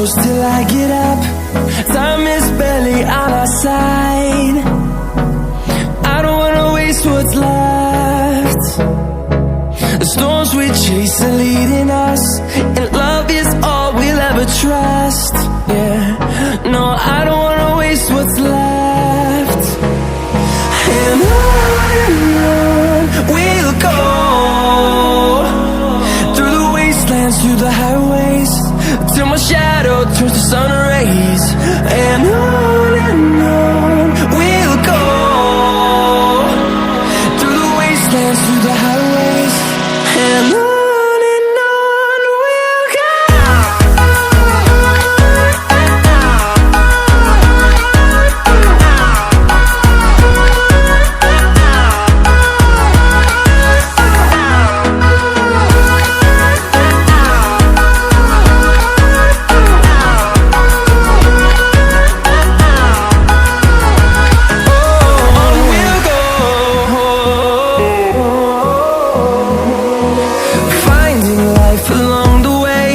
close till I get up. Time is barely on our side. I don't wanna waste what's left. The storms we chase are leading us, and love is all we'll ever trust. Yeah, no, I don't wanna waste what's left. And on we'll go, through the wastelands, through the highways, till my shadow turns to sun rays. And on we'll go, through the wastelands, through the highways, and on we'll go. Along the way,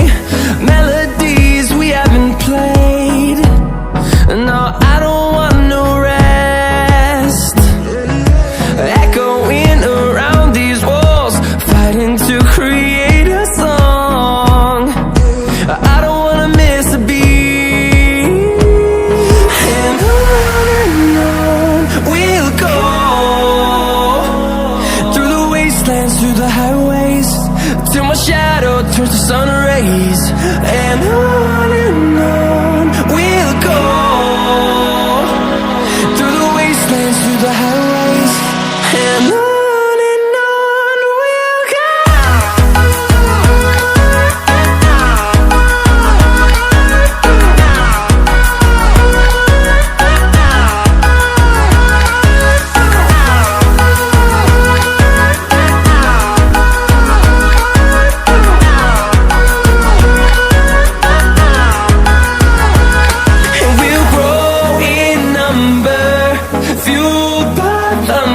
melodies we haven't played. No, I don't want no rest. Echoing around these walls, fighting to create a song. I don't wanna miss a beat. And on we'll go, through the wastelands, through the highways, till my shadow turns to sun rays. And on we'll go, through the wastelands, through the highways, and on we'll go.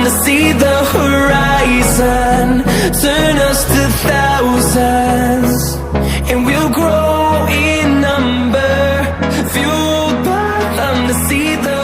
To see the horizon turn us to thousands, and we'll grow in number, fueled by them to see the